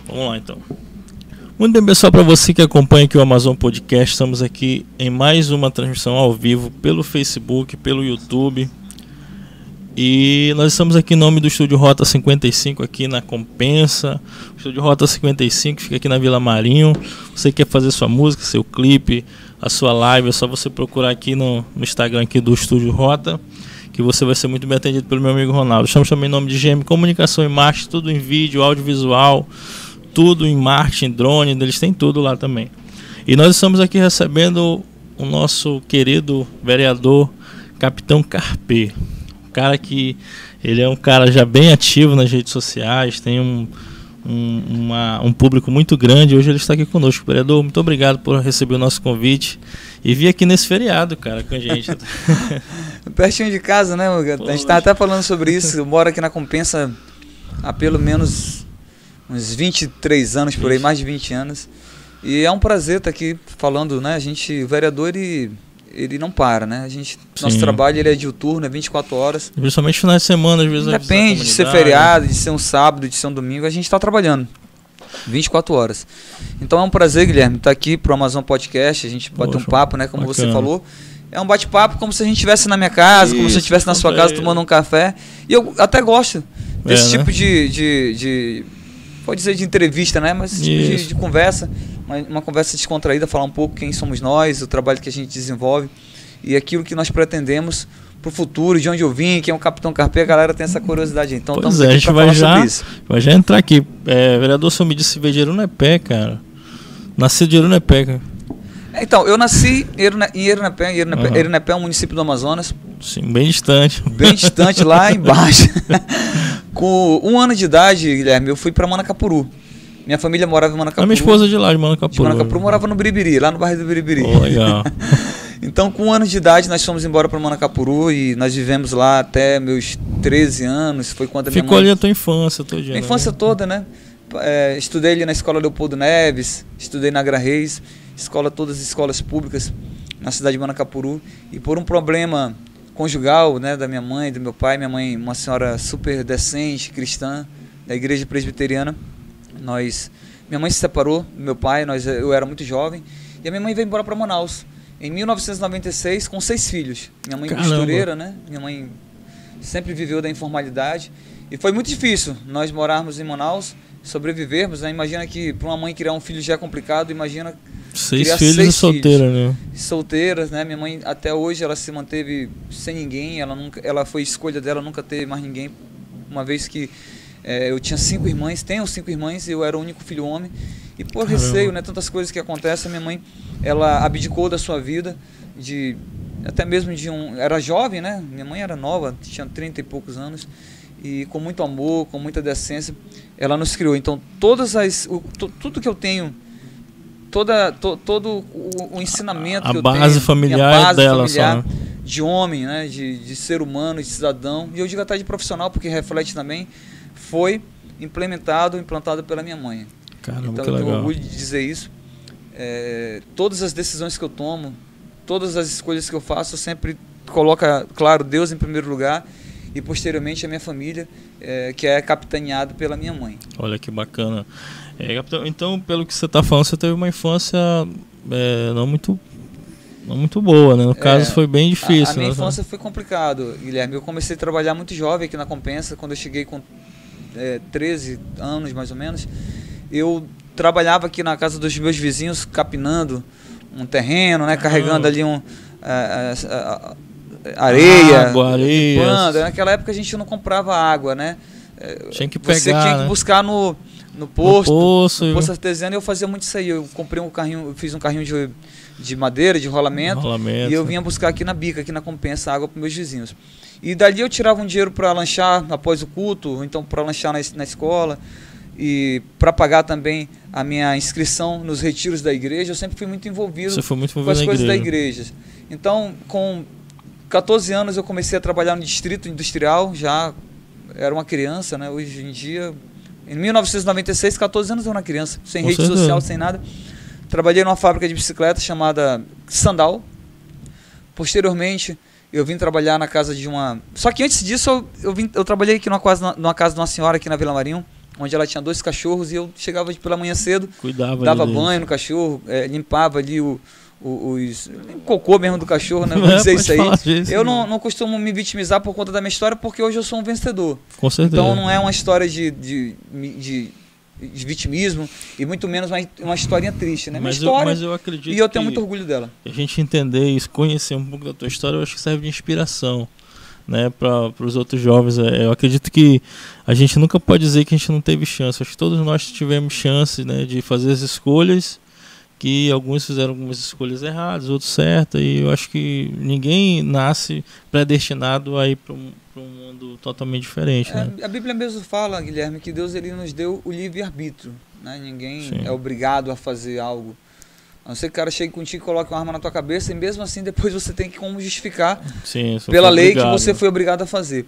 Vamos lá então. Muito bem, pessoal, para você que acompanha aqui o Amazon Podcast, estamos aqui em mais uma transmissão ao vivo pelo Facebook, pelo YouTube. E nós estamos aqui em nome do Estúdio Rota 55 aqui na Compensa. O Estúdio Rota 55 fica aqui na Vila Marinho. Você quer fazer sua música, seu clipe, a sua live, é só você procurar aqui no Instagram aqui do Estúdio Rota, que você vai ser muito bem atendido pelo meu amigo Ronaldo. Estamos também em nome de GM Comunicação e Marketing, tudo em vídeo, audiovisual, tudo em marketing, drone, eles têm tudo lá também. E nós estamos aqui recebendo o nosso querido vereador Capitão Carpê. Um cara que ele é um cara já bem ativo nas redes sociais, tem um público muito grande. Hoje ele está aqui conosco. Vereador, muito obrigado por receber o nosso convite e vir aqui nesse feriado, cara, com a gente. Pertinho de casa, né? A gente está até falando sobre isso. Eu moro aqui na Compensa há pelo menos uns 23 anos por aí, mais de 20 anos. E é um prazer estar aqui falando, né? O vereador, ele não para, né? Nosso trabalho ele é diuturno, é 24 horas. Principalmente finais de semana, às vezes. Depende de ser feriado, de ser um sábado, de ser um domingo, a gente está trabalhando 24 horas. Então é um prazer, Guilherme, estar aqui pro Amazon Podcast, a gente bater um papo, né? Como você falou. É um bate-papo como se a gente estivesse na minha casa, como se eu estivesse na sua casa tomando um café. E eu até gosto desse tipo de pode dizer de entrevista, né? Mas esse tipo de conversa, uma conversa descontraída, falar um pouco quem somos nós, o trabalho que a gente desenvolve e aquilo que nós pretendemos para o futuro, de onde eu vim, quem é o Capitão Carpê, a galera tem essa curiosidade. Então, pois é, a gente vai já entrar aqui. Vereador, o senhor me disse que veio de Erunepé, cara. Nasci de Erunepé, cara. Então, eu nasci em Erunepé. Erunepé é um município do Amazonas. Sim, bem distante. Bem distante, lá embaixo. Com 1 ano de idade, Guilherme, eu fui para Manacapuru. Minha família morava em Manacapuru. A minha esposa de lá, de Manacapuru. De Manacapuru, morava no Biribiri, lá no bairro do Biribiri. Oh, legal. Então, com 1 ano de idade, nós fomos embora para Manacapuru e nós vivemos lá até meus 13 anos. Foi quando a minha mãe... Ficou ali a tua infância toda, Minha infância toda, né? Estudei ali na escola Leopoldo Neves, estudei na Agra Reis, todas as escolas públicas na cidade de Manacapuru. E por um problema conjugal, né, da minha mãe, do meu pai, minha mãe, uma senhora super decente, cristã, da igreja presbiteriana, minha mãe se separou do meu pai, eu era muito jovem, e a minha mãe veio embora para Manaus, em 1996, com 6 filhos. Minha mãe costureira, né, minha mãe sempre viveu da informalidade, e foi muito difícil nós morarmos em Manaus, sobrevivermos, né? Imagina que para uma mãe criar um filho já é complicado, imagina 6 filhos e solteira, né? Solteiras, né? Minha mãe até hoje ela se manteve sem ninguém, ela foi escolha dela nunca ter mais ninguém, uma vez que eu tinha 5 irmãs, tenho 5 irmãs e eu era o único filho homem, e por receio, né, tantas coisas que acontecem, minha mãe, ela abdicou da sua vida, até mesmo era jovem, né? Minha mãe era nova, tinha 30 e poucos anos, e com muito amor, com muita decência, ela nos criou. Então, tudo que eu tenho, todo o ensinamento que eu tenho, base familiar dela, só, de homem, né, de ser humano, de cidadão, e eu digo até de profissional, porque reflete também, foi implantado pela minha mãe. Caramba, então, que legal. Eu tenho orgulho de dizer isso. Todas as decisões que eu tomo, todas as escolhas que eu faço, eu sempre coloco, claro, Deus em primeiro lugar, e posteriormente a minha família, que é capitaneado pela minha mãe. Olha que bacana. Capitão, então, pelo que você está falando, você teve uma infância não muito boa, né? No caso, foi bem difícil. A minha infância foi complicado, Guilherme. Eu comecei a trabalhar muito jovem aqui na Compensa. Quando eu cheguei com 13 anos, mais ou menos, eu trabalhava aqui na casa dos meus vizinhos, capinando um terreno, né? Carregando ali areia, planta. Naquela época a gente não comprava água, né? Tinha que pegar, você tinha que buscar no posto artesiano, e eu fazia muito isso aí. Eu comprei eu fiz um carrinho de madeira, de rolamento, e eu vinha buscar aqui na bica, aqui na Compensa, água para meus vizinhos. E dali eu tirava um dinheiro para lanchar após o culto, ou então para lanchar na escola, e para pagar também a minha inscrição nos retiros da igreja. Eu sempre fui muito envolvido com as coisas da igreja. Então, com 14 anos eu comecei a trabalhar no distrito industrial, já era uma criança, né? Hoje em dia, em 1996, 14 anos eu era uma criança, sem rede social, sem nada. Trabalhei numa fábrica de bicicleta chamada Sandal. Posteriormente, eu vim trabalhar na casa de uma... Só que antes disso, eu trabalhei aqui numa casa de uma senhora aqui na Vila Marinho, onde ela tinha 2 cachorros e eu chegava pela manhã cedo, dava banho no cachorro, limpava ali o cocô mesmo do cachorro, né? Vou dizer isso aí. Eu não costumo me vitimizar por conta da minha história, porque hoje eu sou um vencedor. Com certeza. Então não é uma história de vitimismo e muito menos uma historinha triste, né? Mas eu acredito e eu tenho muito orgulho dela. A gente entender isso, conhecer um pouco da tua história, eu acho que serve de inspiração, né, para os outros jovens. Eu acredito que a gente nunca pode dizer que a gente não teve chance. Acho que todos nós tivemos chance, né, de fazer as escolhas, que alguns fizeram algumas escolhas erradas, outros certas, e eu acho que ninguém nasce predestinado a ir para um mundo totalmente diferente, né? A Bíblia mesmo fala, Guilherme, que Deus ele nos deu o livre-arbítrio, né? Ninguém Sim. é obrigado a fazer algo. A não ser que o cara chegue contigo e coloque uma arma na tua cabeça, e mesmo assim depois você tem que como justificar pela lei que você foi obrigado a fazer.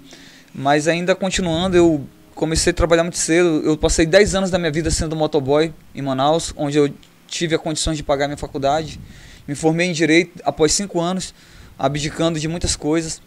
Mas ainda continuando, eu comecei a trabalhar muito cedo. Eu passei 10 anos da minha vida sendo motoboy em Manaus, onde eu tive a condição de pagar minha faculdade. Me formei em Direito após 5 anos, abdicando de muitas coisas,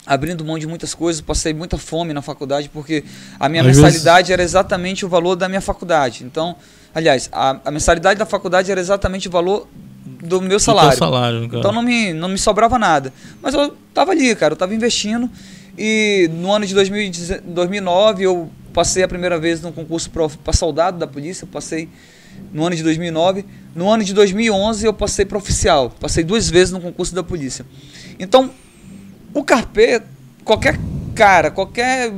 abrindo mão de muitas coisas. Passei muita fome na faculdade, porque a minha mensalidade era exatamente o valor da minha faculdade. Então, aliás, a mensalidade da faculdade era exatamente o valor do meu salário. Então não me sobrava nada. Mas eu estava ali, cara, eu estava investindo. E no ano de 2009 eu passei a primeira vez num concurso para soldado da polícia. Passei no ano de 2009. No ano de 2011 eu passei para oficial. Passei 2 vezes no concurso da polícia. Então, o Carpê, qualquer cara, qualquer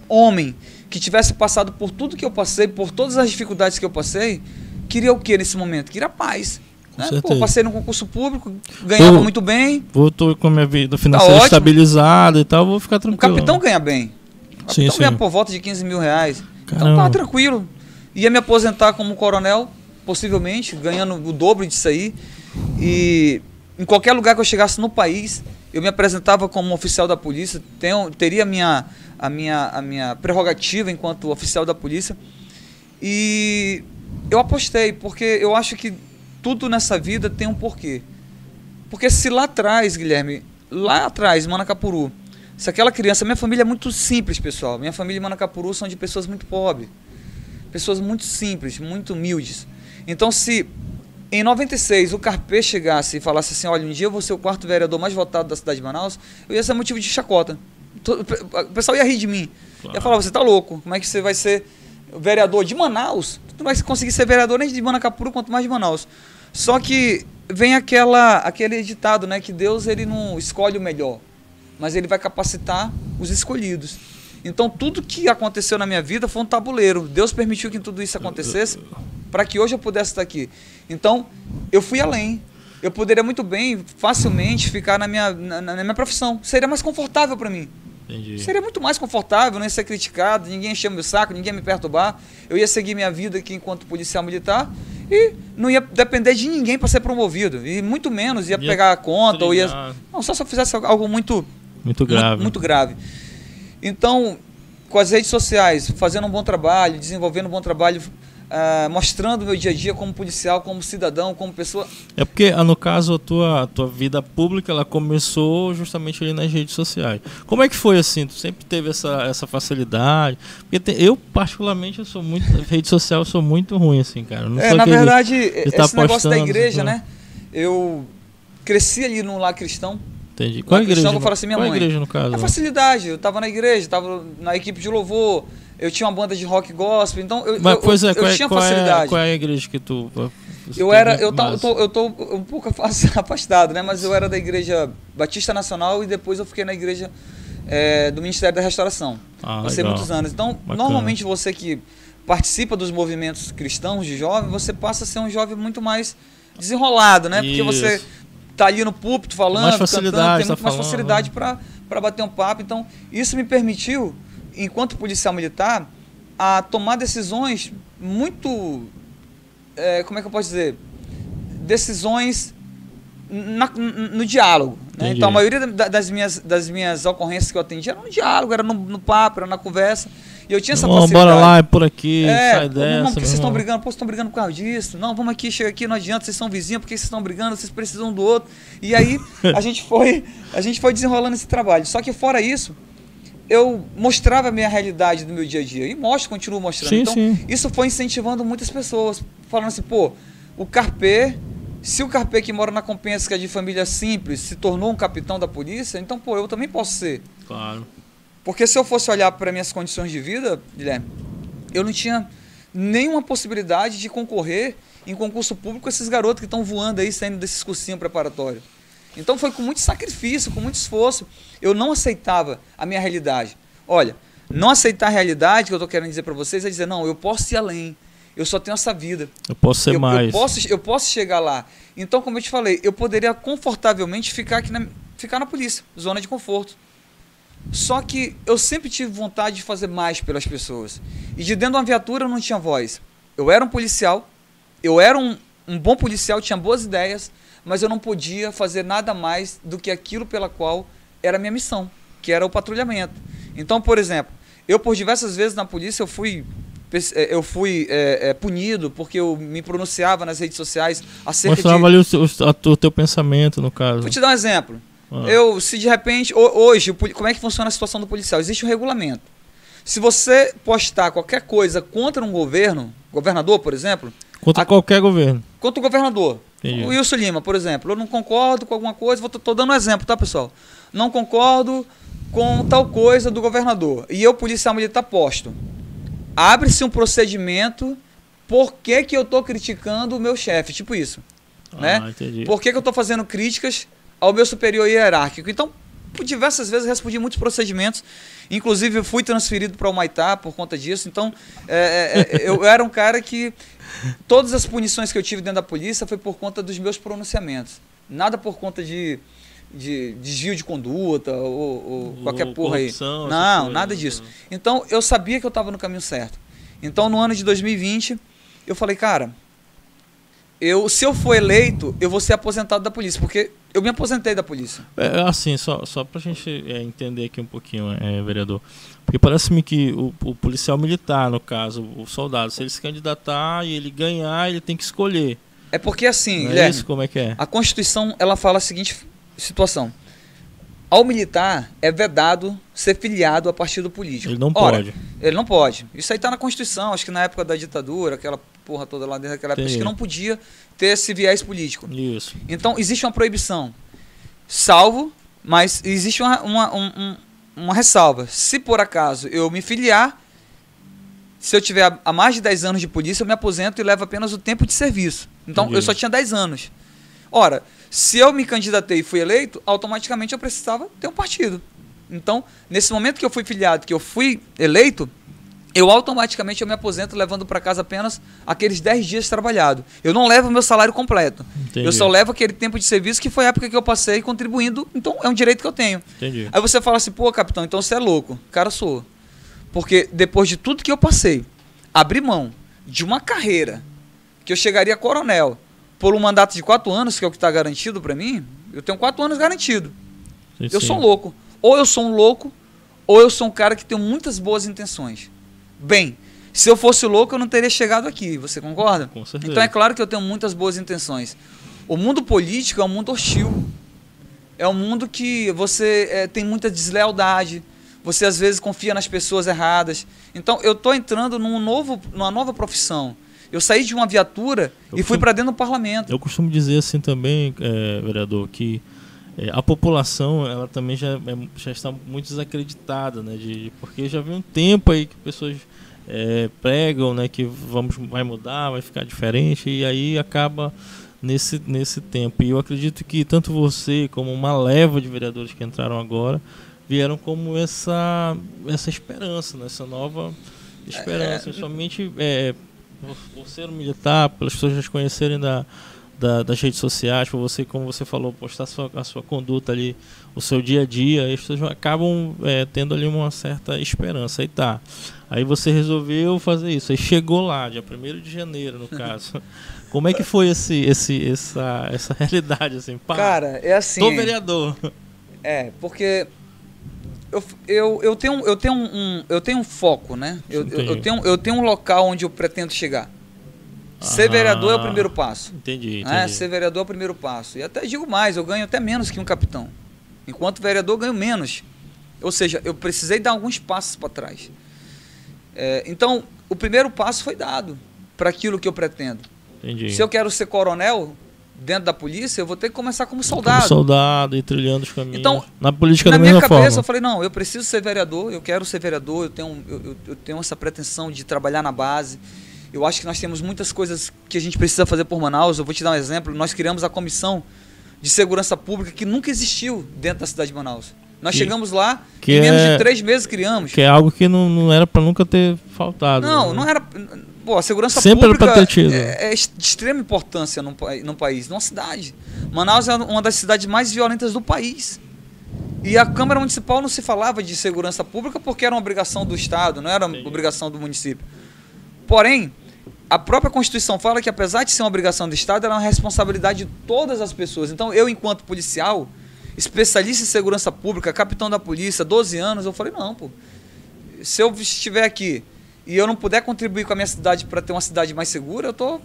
homem que tivesse passado por tudo que eu passei, por todas as dificuldades que eu passei, queria o que nesse momento? Queria paz. Né? Pô, passei no concurso público, ganhava muito bem. Estou com a minha vida financeira estabilizada e tal, vou ficar tranquilo. O capitão ganha bem. O capitão ganha por volta de 15 mil reais. Caramba. Então tá tranquilo. Ia me aposentar como coronel, possivelmente, ganhando o dobro disso aí. E em qualquer lugar que eu chegasse no país, eu me apresentava como oficial da polícia, teria a minha prerrogativa enquanto oficial da polícia. E eu apostei, porque eu acho que tudo nessa vida tem um porquê. Porque se lá atrás, Guilherme, lá atrás, em Manacapuru, se aquela criança... Minha família é muito simples, pessoal. Minha família em Manacapuru são de pessoas muito pobres. Pessoas muito simples, muito humildes. Então, se em 96 o Carpê chegasse e falasse assim, olha, um dia eu vou ser o 4º vereador mais votado da cidade de Manaus, eu ia ser motivo de chacota. O pessoal ia rir de mim. Claro. Ia falar, você tá louco, como é que você vai ser vereador de Manaus? Tu não vai conseguir ser vereador nem de Manacapuru, quanto mais de Manaus. Só que vem aquele ditado, né, que Deus ele não escolhe o melhor, mas ele vai capacitar os escolhidos. Então tudo que aconteceu na minha vida foi um tabuleiro. Deus permitiu que tudo isso acontecesse para que hoje eu pudesse estar aqui. Então eu fui além. Eu poderia muito bem, facilmente, ficar na minha profissão. Seria mais confortável para mim. Entendi. Seria muito mais confortável, não ia ser criticado, ninguém encher meu saco, ninguém ia me perturbar. Eu ia seguir minha vida aqui enquanto policial militar e não ia depender de ninguém para ser promovido. E muito menos ia pegar a conta. Ou ia... Não, só se eu fizesse algo muito grave. Muito grave. Então, com as redes sociais, fazendo um bom trabalho, desenvolvendo um bom trabalho, mostrando o meu dia a dia como policial, como cidadão, como pessoa. É porque, no caso, a tua vida pública, ela começou justamente ali nas redes sociais. Como é que foi assim? Tu sempre teve essa facilidade? Porque eu, particularmente, eu sou muito... Rede social, eu sou muito ruim, assim, cara. Não sou na verdade, esse negócio da igreja, né? Eu cresci ali no Lar Cristão. Entendi. Qual igreja? Eu falo assim, minha mãe. Qual igreja, no caso? A facilidade. Eu estava na igreja, estava na equipe de louvor, eu tinha uma banda de rock gospel, então eu tinha facilidade. Qual é a igreja que tu... Eu tô um pouco afastado, né? Mas eu era da Igreja Batista Nacional e depois eu fiquei na igreja do Ministério da Restauração. Passei muitos anos. Então, normalmente você que participa dos movimentos cristãos de jovem, você passa a ser um jovem muito mais desenrolado, né? Porque você tá ali no púlpito falando, cantando, tem muito mais facilidade para bater um papo. Então, isso me permitiu, enquanto policial militar, a tomar decisões muito... como é que eu posso dizer? Decisões no diálogo. Né? Então, a maioria das minhas ocorrências que eu atendi era no diálogo, era no papo, era na conversa. E eu tinha essa facilidade. Bora lá, é por aqui, sai dessa. Não, porque vocês estão brigando? Pô, vocês estão brigando por causa disso. Não, vamos aqui, chega aqui, não adianta, vocês são vizinhos, porque vocês estão brigando, vocês precisam um do outro. E aí, a gente foi desenrolando esse trabalho. Só que fora isso, eu mostrava a minha realidade do meu dia a dia. E continuo mostrando. Sim, então, sim. isso foi incentivando muitas pessoas. Falando assim, pô, o Carpê, se o Carpê que mora na Compensa, que é de família simples, se tornou um capitão da polícia, então, pô, eu também posso ser. Claro. Porque se eu fosse olhar para minhas condições de vida, Guilherme, eu não tinha nenhuma possibilidade de concorrer em concurso público com esses garotos que estão voando aí, saindo desses cursinhos preparatórios. Então foi com muito sacrifício, com muito esforço. Eu não aceitava a minha realidade. Olha, não aceitar a realidade, que eu estou querendo dizer para vocês, é dizer, não, eu posso ir além. Eu só tenho essa vida. Eu posso ser mais. Eu posso chegar lá. Então, como eu te falei, eu poderia confortavelmente ficar na polícia, zona de conforto. Só que eu sempre tive vontade de fazer mais pelas pessoas. E de dentro de uma viatura eu não tinha voz. Eu era um policial, eu era um bom policial, tinha boas ideias, mas eu não podia fazer nada mais do que aquilo pela qual era a minha missão, que era o patrulhamento. Então, por exemplo, eu por diversas vezes na polícia eu fui punido porque eu me pronunciava nas redes sociais acerca mostrava ali o teu pensamento, no caso. Vou te dar um exemplo. Se de repente, hoje, como é que funciona a situação do policial? Existe um regulamento. Se você postar qualquer coisa contra um governador, por exemplo... Contra qualquer governo. Contra o governador. Entendi. O Wilson Lima, por exemplo. Eu não concordo com alguma coisa, estou dando um exemplo, tá, pessoal? Não concordo com tal coisa do governador. E eu, policial militar, posto. Abre-se um procedimento, por que eu estou criticando o meu chefe? Tipo isso. Né? Entendi. Por que eu estou fazendo críticas ao meu superior hierárquico? Então, por diversas vezes eu respondi muitos procedimentos, inclusive eu fui transferido para o Humaitá por conta disso. Então, eu era um cara que todas as punições que eu tive dentro da polícia foi por conta dos meus pronunciamentos. Nada por conta de desvio de conduta ou qualquer porra aí. Não, nada disso. Então, eu sabia que eu estava no caminho certo. Então, no ano de 2020, eu falei, cara, se eu for eleito, eu vou ser aposentado da polícia, porque eu me aposentei da polícia. Assim, só pra gente entender aqui um pouquinho, vereador, porque parece-me que o policial militar, no caso, o soldado, se ele se candidatar e ele ganhar, ele tem que escolher. É porque assim, Guilherme, isso, como é que é? A Constituição, ela fala a seguinte situação. Ao militar é vedado ser filiado a partido político. Ele não pode. Ele não pode. Isso aí está na Constituição, acho que na época da ditadura, aquela porra toda lá dentro daquela época, acho que não podia ter esse viés político. Isso. Então, existe uma proibição. Salvo, mas existe uma ressalva. Se por acaso eu me filiar, se eu tiver há mais de 10 anos de polícia, eu me aposento e levo apenas o tempo de serviço. Então, eu só tinha 10 anos. Ora, se eu me candidatei e fui eleito, automaticamente eu precisava ter um partido. Então, nesse momento que eu fui filiado, que eu fui eleito, eu automaticamente me aposento levando para casa apenas aqueles 10 dias trabalhado. Eu não levo o meu salário completo. Entendi. Eu só levo aquele tempo de serviço que foi a época que eu passei contribuindo. Então, é um direito que eu tenho. Entendi. Aí você fala assim, pô, capitão, então você é louco. Cara, sou. Porque depois de tudo que eu passei, abri mão de uma carreira que eu chegaria a coronel por um mandato de 4 anos, que é o que está garantido para mim, eu tenho 4 anos garantido. Sim, eu sou um louco. Ou eu sou um louco, ou eu sou um cara que tem muitas boas intenções. Bem, se eu fosse louco, eu não teria chegado aqui, você concorda? Com certeza. Então é claro que eu tenho muitas boas intenções. O mundo político é um mundo hostil. É um mundo que você tem muita deslealdade, você às vezes confia nas pessoas erradas. Então eu estou entrando numa nova profissão. Eu saí de uma viatura e fui para dentro do parlamento. Eu costumo dizer assim também, vereador, que a população ela também já está muito desacreditada, né? Porque já vem um tempo aí que pessoas pregam, né, que vai mudar, vai ficar diferente, e aí acaba nesse tempo. E eu acredito que tanto você como uma leva de vereadores que entraram agora vieram como essa esperança, né? Essa nova esperança, somente por ser um militar, pelas pessoas já conhecerem das redes sociais, por você, como você falou, postar a sua conduta ali, o seu dia a dia, as pessoas acabam tendo ali uma certa esperança. Aí você resolveu fazer isso, aí chegou lá, dia 1º de janeiro, no caso. Como é que foi essa realidade, assim? Cara, é assim... Tô vereador. Porque eu tenho um foco, né? Eu tenho um local onde eu pretendo chegar. Ser vereador é o primeiro passo. Entendi. Ser vereador é o primeiro passo. E até digo mais, eu ganho até menos que um capitão. Enquanto vereador, eu ganho menos Ou seja, eu precisei dar alguns passos para trás. Então, o primeiro passo foi dado para aquilo que eu pretendo. Entendi. Se eu quero ser coronel dentro da polícia, eu vou ter que começar como soldado. Como soldado e trilhando os caminhos. Então, na política na da minha mesma cabeça, forma. eu falei, não, eu preciso ser vereador, eu quero ser vereador, eu tenho essa pretensão de trabalhar na base. Eu acho que nós temos muitas coisas que a gente precisa fazer por Manaus. Eu vou te dar um exemplo. Nós criamos a Comissão de Segurança Pública, que nunca existiu dentro da cidade de Manaus. Nós chegamos lá, em menos de 3 meses criamos. Que é algo que não era para nunca ter faltado. Não, né? não era... Pô, a segurança sempre pública era pra ter tido. É de extrema importância num país, numa cidade. Manaus é uma das cidades mais violentas do país. E a Câmara Municipal não se falava de segurança pública porque era uma obrigação do Estado, não era uma obrigação do município. Porém, a própria Constituição fala que, apesar de ser uma obrigação do Estado, ela é uma responsabilidade de todas as pessoas. Então, eu, enquanto policial, especialista em segurança pública, capitão da polícia, 12 anos, eu falei, não, pô, se eu estiver aqui e eu não puder contribuir com a minha cidade para ter uma cidade mais segura, eu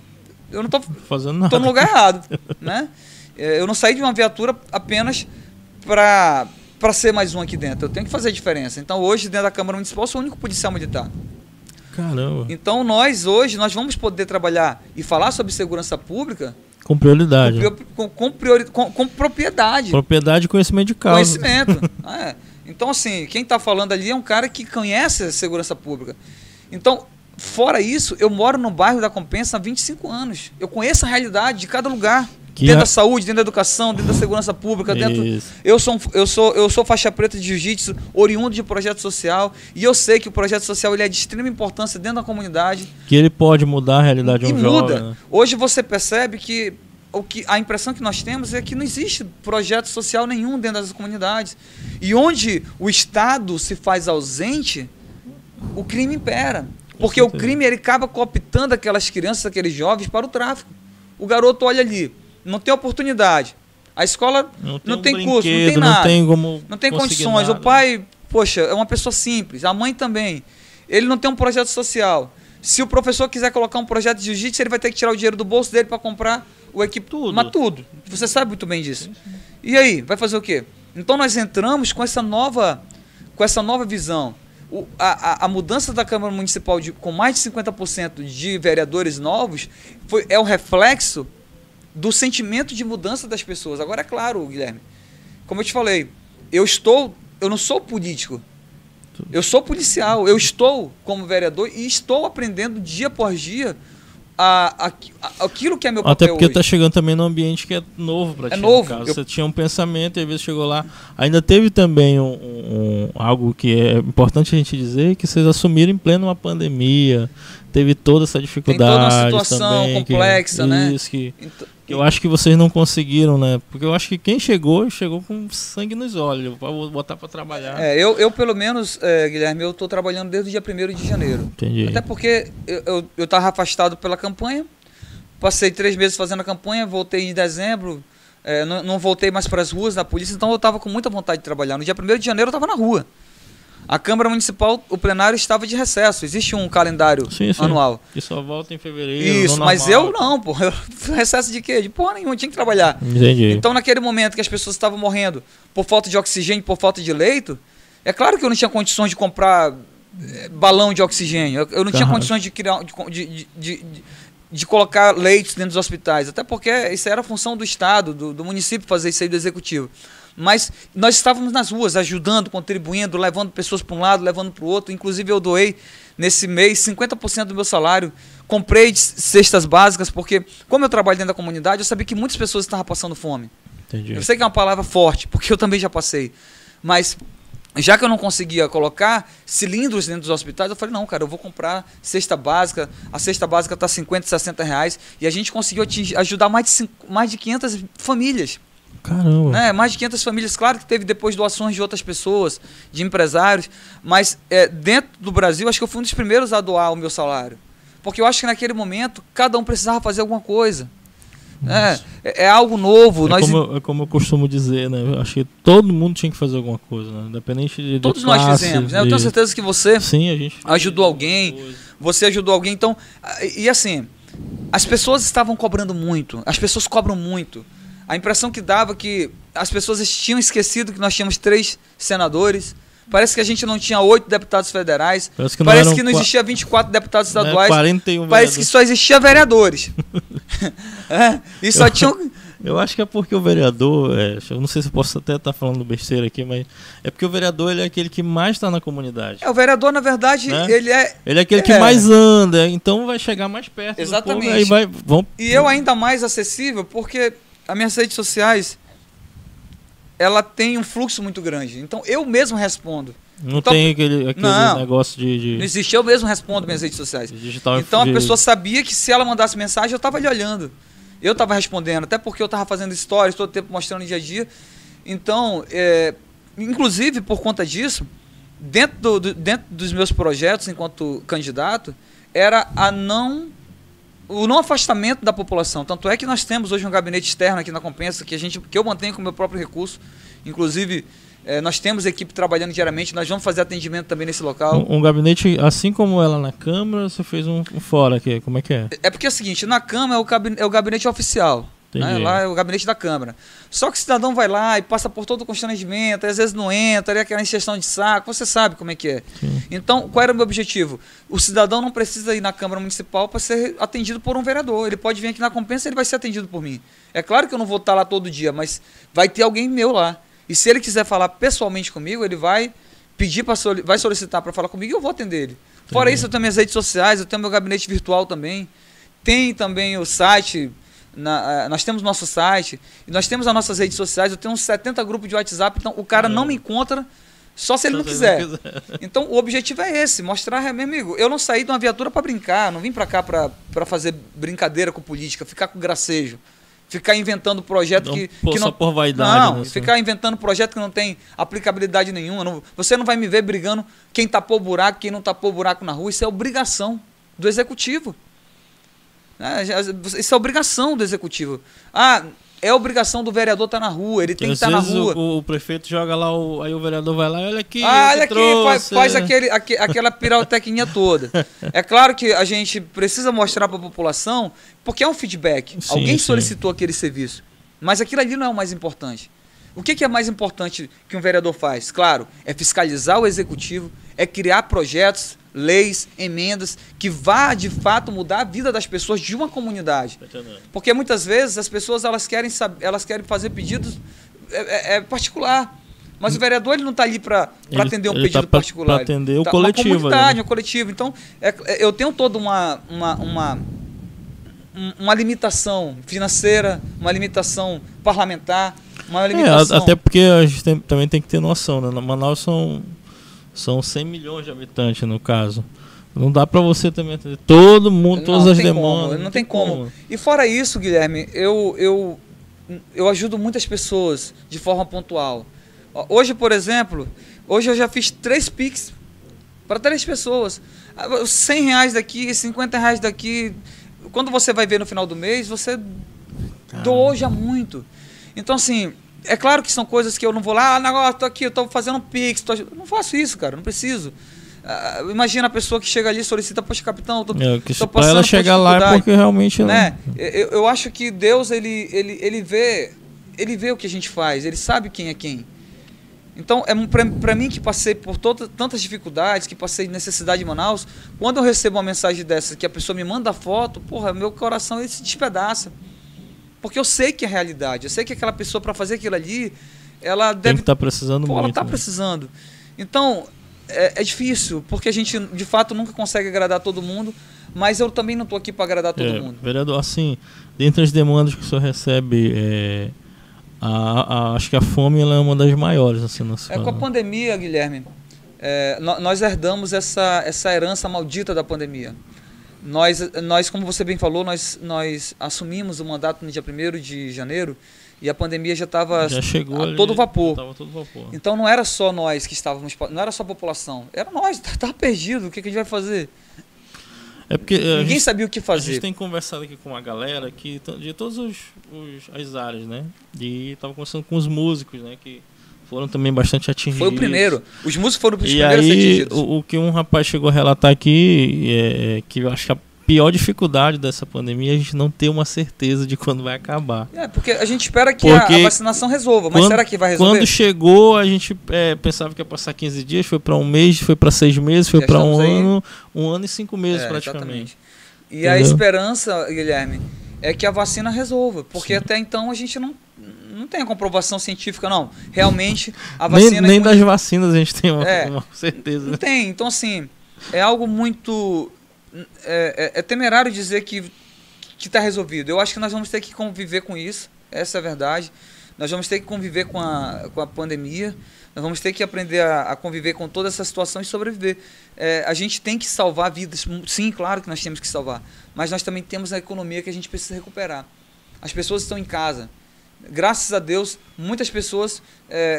não estou fazendo nada. Estou no lugar errado, né? Eu não saí de uma viatura apenas para ser mais um aqui dentro. Eu tenho que fazer a diferença. Então, hoje, dentro da Câmara Municipal, eu sou o único policial militar. Caramba. Então, hoje, nós vamos poder trabalhar e falar sobre segurança pública com prioridade. Com propriedade. Propriedade e conhecimento de causa. Conhecimento. Então, assim, quem está falando ali é um cara que conhece a segurança pública. Então, fora isso, eu moro no bairro da Compensa há 25 anos. Eu conheço a realidade de cada lugar. Dentro da saúde, dentro da educação, dentro da segurança pública. Eu sou faixa preta de jiu-jitsu, oriundo de projeto social. E eu sei que o projeto social ele é de extrema importância dentro da comunidade. Que ele pode mudar a realidade de um jovem. Muda. Né? Hoje você percebe que a impressão que nós temos é que não existe projeto social nenhum dentro das comunidades. E onde o Estado se faz ausente, o crime impera. Porque o crime ele acaba cooptando aquelas crianças, aqueles jovens para o tráfico. O garoto olha ali, não tem oportunidade. A escola não tem curso, não tem nada. Não tem condições. Nada. O pai, poxa, é uma pessoa simples. A mãe também. Ele não tem um projeto social. Se o professor quiser colocar um projeto de jiu-jitsu, ele vai ter que tirar o dinheiro do bolso dele para comprar o equipamento. Mas tudo. Você sabe muito bem disso. E aí, vai fazer o quê? Então nós entramos com essa nova visão. A mudança da Câmara Municipal com mais de 50% de vereadores novos é um reflexo do sentimento de mudança das pessoas. Agora, é claro, Guilherme, como eu te falei, eu não sou político, eu sou policial, eu estou como vereador e estou aprendendo dia após dia aquilo que é meu papel. Até porque hoje. Está chegando também num ambiente que é novo para ti. É novo. Você tinha um pensamento e às vezes chegou lá. Ainda teve também algo que é importante a gente dizer, que vocês assumiram em pleno uma pandemia. Teve toda essa dificuldade. Tem toda uma situação também, complexa, né? Isso, que eu acho que vocês não conseguiram, né? Porque eu acho que quem chegou com sangue nos olhos, para botar para trabalhar. Eu pelo menos, Guilherme, eu estou trabalhando desde o dia 1º de janeiro. Entendi. Até porque eu estava afastado pela campanha, passei 3 meses fazendo a campanha, voltei em dezembro, não voltei mais para as ruas da polícia, então eu estava com muita vontade de trabalhar. No dia 1º de janeiro eu estava na rua. A Câmara Municipal, o plenário estava de recesso. Existe um calendário anual. Que só volta em fevereiro. Isso, mas eu não, pô. Recesso de quê? De porra nenhuma, tinha que trabalhar. Entendi. Então, naquele momento que as pessoas estavam morrendo por falta de oxigênio, por falta de leito, é claro que eu não tinha condições de comprar balão de oxigênio. Eu não tinha condições de criar, de colocar leitos dentro dos hospitais. Até porque isso era a função do Estado, do município fazer isso aí, do Executivo. Mas nós estávamos nas ruas, ajudando, contribuindo, levando pessoas para um lado, levando para o outro. Inclusive eu doei, nesse mês, 50% do meu salário. Comprei cestas básicas, porque como eu trabalho dentro da comunidade, eu sabia que muitas pessoas estavam passando fome. Entendi. Eu sei que é uma palavra forte, porque eu também já passei. Mas já que eu não conseguia colocar cilindros dentro dos hospitais, eu falei, não, cara, eu vou comprar cesta básica. A cesta básica está R$50, R$60. E a gente conseguiu ajudar mais de 500 famílias. Caramba. Mais de 500 famílias, claro que teve depois doações de outras pessoas, de empresários, mas dentro do Brasil, acho que eu fui um dos primeiros a doar o meu salário. Porque eu acho que naquele momento, cada um precisava fazer alguma coisa. É algo novo. Como eu costumo dizer, né? Eu acho que todo mundo tinha que fazer alguma coisa, né? Independente de todos nós fizemos, né? Eu tenho certeza que você ajudou alguém, você ajudou alguém. Então, e assim, as pessoas estavam cobrando muito, as pessoas cobram muito. A impressão que dava que as pessoas tinham esquecido que nós tínhamos 3 senadores, Parece que a gente não tinha 8 deputados federais. Parece que não existia 24 deputados estaduais. 41 parece que só existia vereadores. E só tinham... Eu acho que é porque o vereador, eu não sei se eu posso até estar falando besteira aqui, mas é porque o vereador ele é aquele que mais está na comunidade. O vereador, na verdade, né? Ele é aquele que mais anda, então vai chegar mais perto. Exatamente. Do povo, E eu ainda mais acessível, porque as minhas redes sociais, ela tem um fluxo muito grande. Então eu mesmo respondo. Não tem aquele negócio de... Não existe, eu mesmo respondo minhas redes sociais. Então a pessoa sabia que se ela mandasse mensagem, eu estava ali olhando. Eu estava respondendo, até porque eu estava fazendo stories todo tempo, mostrando no dia a dia. Então, inclusive por conta disso, dentro dos meus projetos enquanto candidato, era o não afastamento da população. Tanto é que nós temos hoje um gabinete externo aqui na Compensa, que eu mantenho com o meu próprio recurso. Inclusive, nós temos equipe trabalhando diariamente, nós vamos fazer atendimento também nesse local. Um gabinete, assim como ela na Câmara, você fez um fora aqui, como é que é? É porque é o seguinte, na Câmara é o gabinete oficial, né? Lá é o gabinete da Câmara. Só que o cidadão vai lá e passa por todo o constrangimento, às vezes não entra, aquela injeção de saco, você sabe como é que é. Sim. Então, qual era o meu objetivo? O cidadão não precisa ir na Câmara Municipal para ser atendido por um vereador, ele pode vir aqui na Compensa e ele vai ser atendido por mim. É claro que eu não vou estar lá todo dia, mas vai ter alguém meu lá. E se ele quiser falar pessoalmente comigo, ele vai pedir vai solicitar para falar comigo e eu vou atender ele. Fora isso, eu tenho minhas redes sociais, eu tenho meu gabinete virtual também. Tem também o site, nós temos nosso site, e nós temos as nossas redes sociais, eu tenho uns 70 grupos de WhatsApp, então o cara não me encontra só se ele não quiser. Então o objetivo é esse, mostrar, meu amigo, eu não saí de uma viatura para brincar, não vim para cá para fazer brincadeira com política, ficar com gracejo. Ficar inventando projeto que não... Só por vaidade. Não, ficar inventando projeto que não tem aplicabilidade nenhuma. Você não vai me ver brigando quem tapou buraco, quem não tapou buraco na rua. Isso é obrigação do executivo. Isso é obrigação do executivo. É obrigação do vereador estar na rua, ele tem que estar na rua. O prefeito joga lá, aí o vereador vai lá e olha aqui. Olha aqui, faz aquela pirotecnia toda. É claro que a gente precisa mostrar para a população, porque é um feedback. Sim, alguém solicitou aquele serviço. Mas aquilo ali não é o mais importante. O que é mais importante que um vereador faz? Claro, é fiscalizar o executivo, é criar projetos, leis, emendas, que vá de fato mudar a vida das pessoas de uma comunidade. Porque muitas vezes as pessoas elas querem fazer pedidos particular. Mas o vereador ele não está ali para atender um pedido particular. Para atender o coletivo. Uma comunidade, um coletivo. Então, eu tenho toda uma limitação financeira, uma limitação parlamentar, uma limitação... Até porque a gente também tem que ter noção, né? Manaus são 100 milhões de habitantes, no caso. Não dá para você também atender todo mundo, todas as demandas. Não tem como. E fora isso, Guilherme, eu ajudo muitas pessoas de forma pontual. Hoje, por exemplo, eu já fiz 3 Pix para 3 pessoas. R$100 daqui, R$50 daqui. Quando você vai ver no final do mês, você doou já muito. Então, assim, é claro que são coisas que eu não vou lá, tô aqui, eu tô fazendo um Pix. Não faço isso, cara, não preciso. Imagina a pessoa que chega ali e solicita, poxa, capitão, tô para ela chegar lá é porque realmente... Né? Eu acho que Deus, ele vê o que a gente faz, ele sabe quem é quem. Então, para mim que passei por tantas dificuldades, que passei necessidade em Manaus, quando eu recebo uma mensagem dessa, que a pessoa me manda foto, porra, meu coração ele se despedaça. Porque eu sei que é realidade, eu sei que aquela pessoa, para fazer aquilo ali, ela deve estar precisando muito. Ela está precisando. Então, é difícil, porque a gente, de fato, nunca consegue agradar todo mundo, mas eu também não estou aqui para agradar todo mundo. Vereador, assim, dentre as demandas que o senhor recebe... acho que a fome ela é uma das maiores assim, com a pandemia, Guilherme, nós herdamos essa herança maldita da pandemia. Nós, como você bem falou, nós assumimos o mandato no dia 1º de janeiro e a pandemia já estava a todo vapor. Então não era só nós que estávamos, não era só a população, era nós, estava perdido, o que a gente vai fazer? É porque ninguém sabia o que fazer. A gente tem conversado aqui com uma galera que, de todas as áreas, né? E estava conversando com os músicos, né? Que foram também bastante atingidos. Foi o primeiro. Os músicos foram os primeiros a ser atingidos. O que um rapaz chegou a relatar aqui, que eu acho que pior dificuldade dessa pandemia é a gente não ter uma certeza de quando vai acabar. Porque a gente espera que a vacinação resolva, mas será que vai resolver? Quando chegou, a gente pensava que ia passar 15 dias, foi para um mês, foi para 6 meses, foi para um ano e 5 meses praticamente. Exatamente. E a esperança, Guilherme, é que a vacina resolva, porque até então a gente não tem a comprovação científica, não. Realmente, a vacina... Nem das vacinas a gente tem uma certeza. Não tem. Então, assim, é algo muito... É temerário dizer que está resolvido. Eu acho que nós vamos ter que conviver com isso, essa é a verdade. Nós vamos ter que conviver com a pandemia, nós vamos ter que aprender a conviver com toda essa situação e sobreviver. A gente tem que salvar vidas, sim, claro que nós temos que salvar, mas nós também temos a economia que a gente precisa recuperar. As pessoas estão em casa. Graças a Deus, muitas pessoas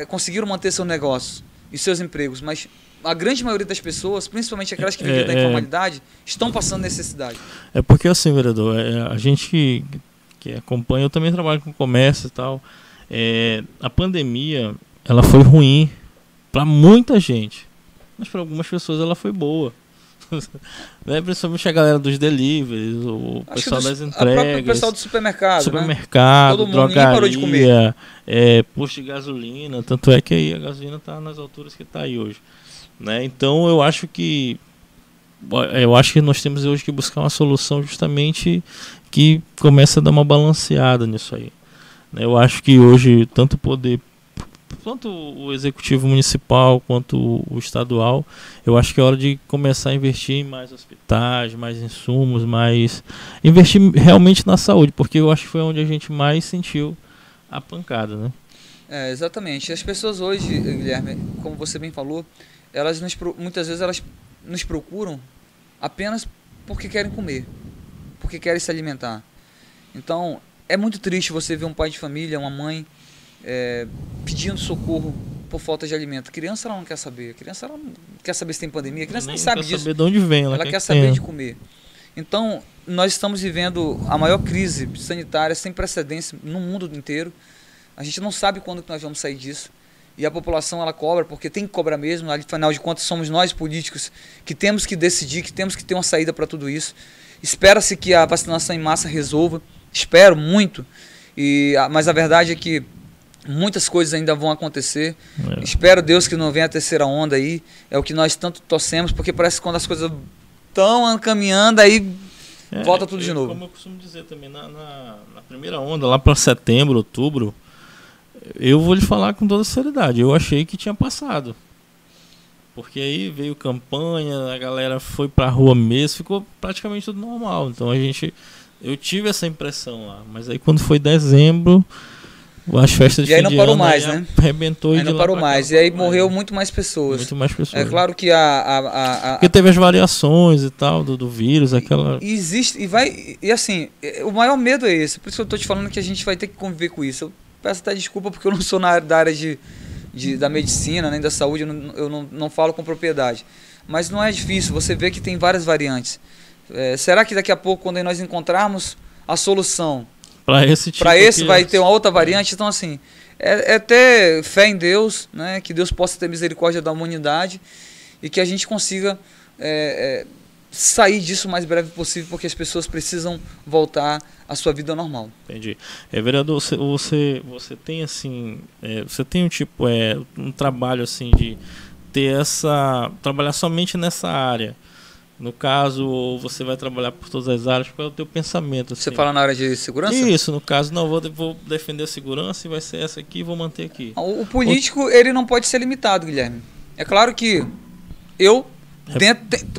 conseguiram manter seus negócios e seus empregos, mas a grande maioria das pessoas, principalmente aquelas que vivem da informalidade, estão passando necessidade. É porque assim, vereador, a gente que acompanha, eu também trabalho com comércio e tal, a pandemia, ela foi ruim para muita gente, mas para algumas pessoas ela foi boa. Principalmente a galera dos deliveries, o pessoal das entregas, o pessoal do supermercado, todo mundo, drogaria, parou de comer. Posto de gasolina, tanto é que aí a gasolina está nas alturas que está aí hoje, né? Então eu acho que nós temos hoje que buscar uma solução justamente que comece a dar uma balanceada nisso aí, né? Eu acho que hoje tanto o poder, tanto o executivo municipal quanto o estadual, eu acho que é hora de começar a investir em mais hospitais, mais insumos, investir realmente na saúde, porque eu acho que foi onde a gente mais sentiu a pancada, né? Exatamente. As pessoas hoje, Guilherme, como você bem falou, muitas vezes elas nos procuram apenas porque querem comer, porque querem se alimentar. Então, é muito triste você ver um pai de família, uma mãe, pedindo socorro por falta de alimento. A criança ela não quer saber. A criança ela não quer saber se tem pandemia. A criança não sabe disso. Ela quer saber de onde vem. Ela quer saber de comer. Então, nós estamos vivendo a maior crise sanitária sem precedentes no mundo inteiro. A gente não sabe quando que nós vamos sair disso. E a população ela cobra, porque tem que cobrar mesmo. Afinal de contas, somos nós políticos que temos que decidir, que temos que ter uma saída para tudo isso. Espera-se que a vacinação em massa resolva. Espero muito. Mas a verdade é que muitas coisas ainda vão acontecer. Espero, Deus, que não venha a terceira onda aí. É o que nós tanto torcemos, porque parece que quando as coisas estão caminhando, aí volta tudo de novo. Como eu costumo dizer também, na primeira onda, lá para setembro, outubro, eu vou lhe falar com toda seriedade, eu achei que tinha passado. Porque aí veio campanha, a galera foi pra rua mesmo, ficou praticamente tudo normal. Então eu tive essa impressão lá. Mas aí quando foi dezembro, as festas de fim de ano... E aí não parou mais, né? Arrebentou aí não parou mais. E aí morreu muito mais pessoas. Muito mais pessoas. É claro que porque teve as variações e tal, do vírus, aquela... E existe, e assim, o maior medo é esse. Por isso que eu tô te falando que a gente vai ter que conviver com isso. Eu peço até desculpa porque eu não sou da área da medicina, nem da saúde, eu não falo com propriedade. Mas não é difícil, você vê que tem várias variantes. Será que daqui a pouco, quando nós encontrarmos a solução para esse vai ter uma outra variante? Então, assim, ter fé em Deus, né? Que Deus possa ter misericórdia da humanidade e que a gente consiga sair disso o mais breve possível, porque as pessoas precisam voltar à sua vida normal. Entendi. Vereador, você tem assim, você tem um trabalho assim de ter trabalhar somente nessa área. No caso, você vai trabalhar por todas as áreas, qual é o teu pensamento? Assim? Você fala na área de segurança? Isso, no caso, não, vou defender a segurança e vai ser essa aqui e vou manter aqui. O político, ele não pode ser limitado, Guilherme. É claro que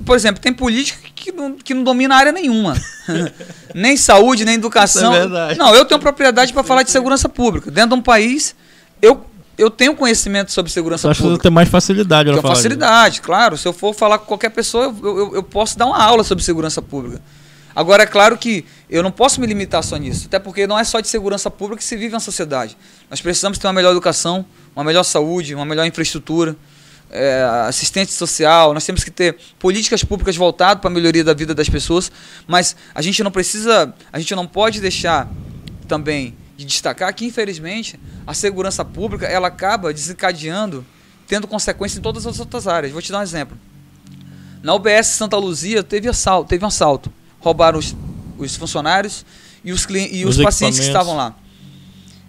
por exemplo, tem político que não domina área nenhuma. Nem saúde, nem educação. Isso é verdade. Não, eu tenho propriedade para falar de segurança pública. Dentro de um país, eu tenho conhecimento sobre segurança pública. Acho que você tem mais facilidade. Tenho facilidade, claro. Se eu for falar com qualquer pessoa, eu posso dar uma aula sobre segurança pública. Agora, é claro que eu não posso me limitar só nisso. Até porque não é só de segurança pública que se vive na sociedade. Nós precisamos ter uma melhor educação, uma melhor saúde, uma melhor infraestrutura, assistente social. Nós temos que ter políticas públicas voltadas para a melhoria da vida das pessoas. Mas a gente não pode deixar também de destacar que, infelizmente, a segurança pública ela acaba desencadeando, tendo consequências em todas as outras áreas. Vou te dar um exemplo. Na UBS Santa Luzia teve um assalto. roubaram os funcionários e os pacientes que estavam lá.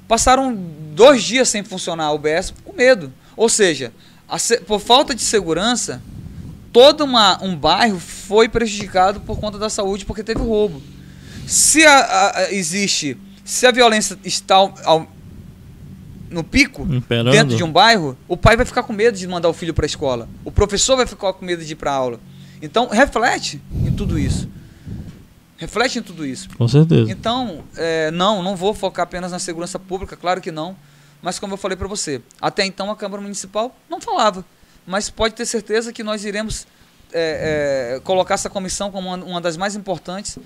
Passaram 2 dias sem funcionar a UBS com medo. Ou seja, por falta de segurança, todo um bairro foi prejudicado por conta da saúde, porque teve roubo. Se a violência está no pico, imperando dentro de um bairro, o pai vai ficar com medo de mandar o filho para a escola. O professor vai ficar com medo de ir para a aula. Então, reflete em tudo isso. Reflete em tudo isso. Com certeza. Então, não vou focar apenas na segurança pública, claro que não. Mas como eu falei para você, até então a Câmara Municipal não falava. Mas pode ter certeza que nós iremos colocar essa comissão como uma das mais importantes.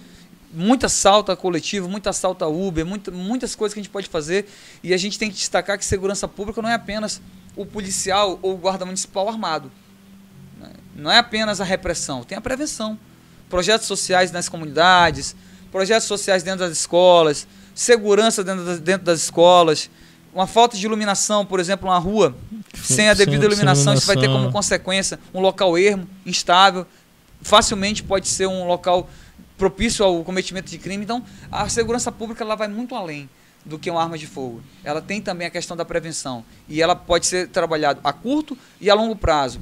Muito assalto a coletivo, muito assalto a Uber, muitas coisas que a gente pode fazer. E a gente tem que destacar que segurança pública não é apenas o policial ou o guarda municipal armado. Não é apenas a repressão, tem a prevenção. Projetos sociais nas comunidades, projetos sociais dentro das escolas, segurança dentro das escolas. Uma falta de iluminação, por exemplo, uma rua sem a devida iluminação, isso vai ter como consequência um local ermo, instável, facilmente pode ser um local propício ao cometimento de crime. Então, a segurança pública ela vai muito além do que uma arma de fogo. Ela tem também a questão da prevenção e ela pode ser trabalhada a curto e a longo prazo.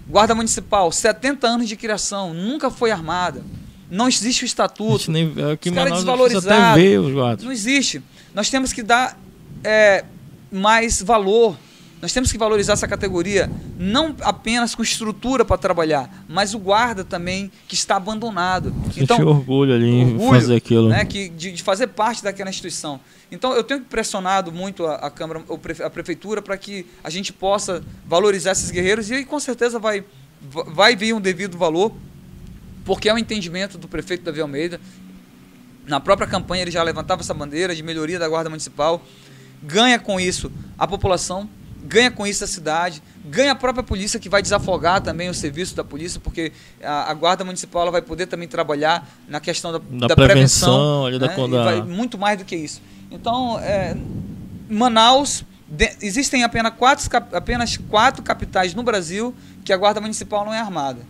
Guarda Municipal, 70 anos de criação, nunca foi armada. Não existe o estatuto. Os caras desvalorizados. Não existe. Nós temos que dar mais valor. Nós temos que valorizar essa categoria, não apenas com estrutura para trabalhar, mas o guarda também que está abandonado. Então, orgulho ali em fazer aquilo. Né, de fazer parte daquela instituição. Então, eu tenho pressionado muito a Câmara, a Prefeitura, para que a gente possa valorizar esses guerreiros e com certeza vai vir um devido valor, porque é o entendimento do prefeito Davi Almeida. Na própria campanha ele já levantava essa bandeira de melhoria da Guarda Municipal. Ganha com isso a população, ganha com isso a cidade, ganha a própria polícia, que vai desafogar também o serviço da polícia, porque a Guarda Municipal ela vai poder também trabalar na questão da prevenção, ali, né? Vai muito mais do que isso. Então, Manaus, existem apenas 4 capitais no Brasil que a Guarda Municipal não é armada.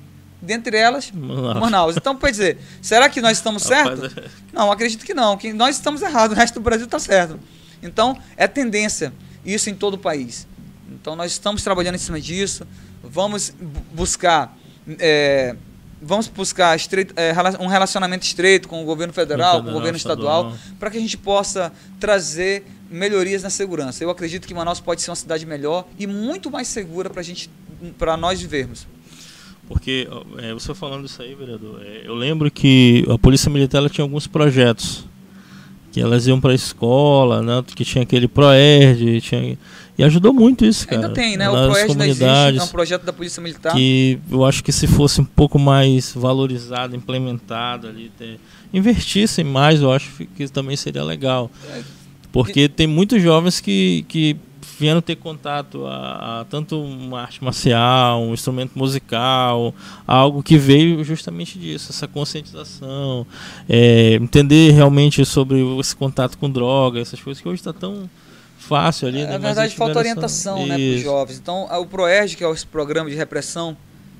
Dentre elas, Manaus. Então, pode dizer, será que nós estamos certos? Não, acredito que não, que nós estamos errados, o resto do Brasil está certo. Então, é tendência isso em todo o país. Então, nós estamos trabalhando em cima disso, vamos buscar um relacionamento estreito com o governo federal, com o governo estadual, para que a gente possa trazer melhorias na segurança. Eu acredito que Manaus pode ser uma cidade melhor e muito mais segura para nós vivermos. Porque, você falando isso aí, vereador, eu lembro que a Polícia Militar ela tinha alguns projetos, que elas iam para a escola, né, que tinha aquele ProERD, e ajudou muito isso, cara. Ainda tem, né? O ProERD ainda existe, é um projeto da Polícia Militar. Que eu acho que se fosse um pouco mais valorizado, implementado ali, investissem mais, eu acho que também seria legal. Porque tem muitos jovens que vieram ter contato a tanto uma arte marcial, um instrumento musical, algo que veio justamente disso, essa conscientização, entender realmente sobre esse contato com droga, essas coisas que hoje está tão fácil ali. Na verdade, falta orientação, né, para os jovens. Então, o ProERD, que é esse programa de repressão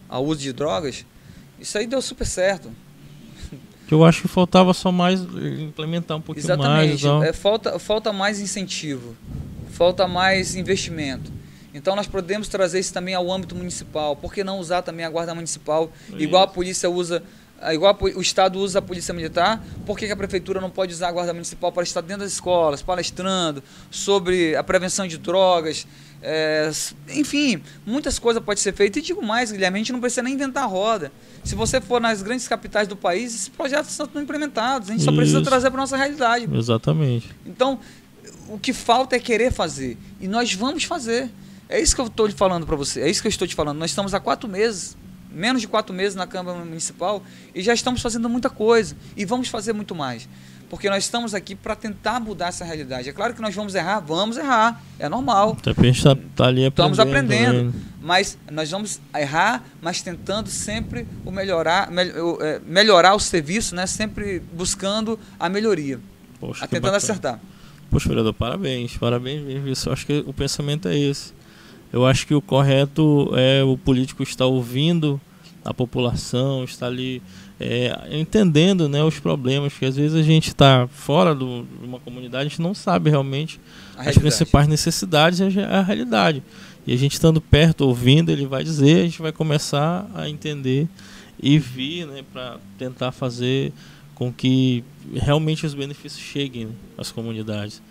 ao uso de drogas, isso aí deu super certo. Que eu acho que faltava só mais implementar um pouquinho mais. Exatamente. Falta mais incentivo. Falta mais investimento. Então nós podemos trazer isso também ao âmbito municipal. Por que não usar também a Guarda Municipal? Igual a polícia usa, igual o Estado usa a Polícia Militar, por que a Prefeitura não pode usar a Guarda Municipal para estar dentro das escolas, palestrando sobre a prevenção de drogas? Enfim, muitas coisas podem ser feitas. E digo mais, Guilherme, a gente não precisa nem inventar a roda. Se você for nas grandes capitais do país, esses projetos estão implementados. A gente só precisa trazer para a nossa realidade. Exatamente. Então, o que falta é querer fazer. E nós vamos fazer. É isso que eu estou te falando para você. É isso que eu estou te falando. Nós estamos há 4 meses, menos de 4 meses na Câmara Municipal, e já estamos fazendo muita coisa. E vamos fazer muito mais. Porque nós estamos aqui para tentar mudar essa realidade. É claro que nós vamos errar. É normal. A gente está ali aprendendo. Estamos aprendendo. Mas nós vamos errar, mas tentando sempre melhorar o serviço, né? Sempre buscando a melhoria. Poxa, tentando acertar. Poxa, vereador, parabéns mesmo. Eu acho que o pensamento é esse. Eu acho que o correto é o político estar ouvindo a população, estar ali entendendo, né, os problemas, porque às vezes a gente está fora de uma comunidade, a gente não sabe realmente as principais necessidades e a realidade. E a gente estando perto, ouvindo, ele vai dizer, a gente vai começar a entender e vir, né, para tentar fazer com que realmente os benefícios cheguem, né, às comunidades.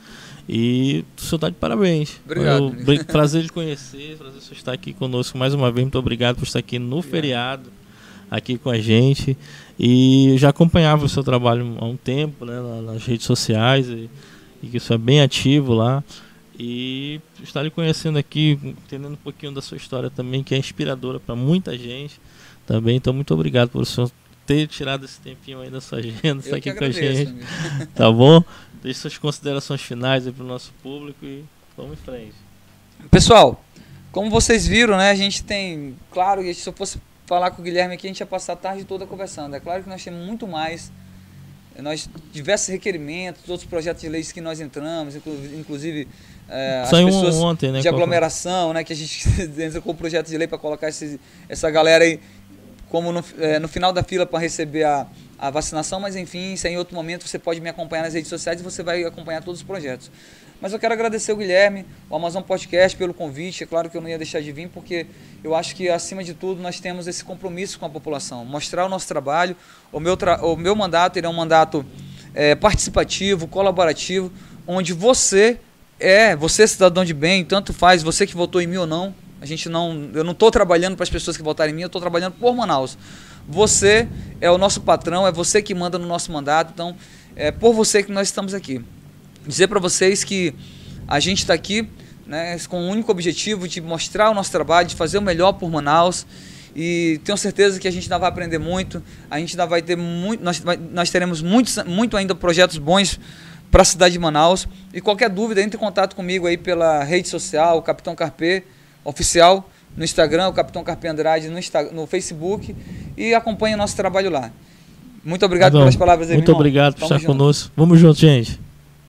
E o senhor está de parabéns. Obrigado. Prazer de conhecer, prazer de estar aqui conosco mais uma vez. Muito obrigado por estar aqui no feriado, aqui com a gente. E eu já acompanhava o seu trabalho há um tempo, né, nas redes sociais, e que isso é bem ativo lá. E estar lhe conhecendo aqui, entendendo um pouquinho da sua história também, que é inspiradora para muita gente também. Então, muito obrigado por o senhor ter tirado esse tempinho aí da sua agenda, estar aqui com a gente. Amigo. Tá bom? Deixe suas considerações finais aí para o nosso público e vamos em frente. Pessoal, como vocês viram, né, a gente tem, claro, se eu fosse falar com o Guilherme aqui, a gente ia passar a tarde toda conversando. É claro que nós temos muito mais, diversos requerimentos, outros projetos de leis que nós entramos, inclusive as pessoas ontem, né, de aglomeração, né, que a gente entrou com o projeto de lei para colocar essa galera aí como no final da fila para receber a vacinação, mas enfim, isso aí em outro momento você pode me acompanhar nas redes sociais e você vai acompanhar todos os projetos. Mas eu quero agradecer o Guilherme, o Amazon Podcast pelo convite. É claro que eu não ia deixar de vir, porque eu acho que acima de tudo nós temos esse compromisso com a população, mostrar o nosso trabalho. O meu mandato ele é um mandato participativo, colaborativo, onde você cidadão de bem, tanto faz você que votou em mim ou não. Eu não estou trabalhando para as pessoas que votaram em mim, eu estou trabalhando por Manaus. Você é o nosso patrão, é você que manda no nosso mandato, então é por você que nós estamos aqui. Dizer para vocês que a gente está aqui, né, com o único objetivo de mostrar o nosso trabalho, de fazer o melhor por Manaus, e tenho certeza que a gente ainda vai aprender muito, a gente ainda vai ter muito, nós teremos muito ainda projetos bons para a cidade de Manaus. E qualquer dúvida, entre em contato comigo aí pela rede social, o Capitão Carpê Oficial, no Instagram, o Capitão Carpê Andrade no Facebook, e acompanhe o nosso trabalho lá. Muito obrigado pelas palavras aí, Muito obrigado por estar conosco. Vamos juntos, gente.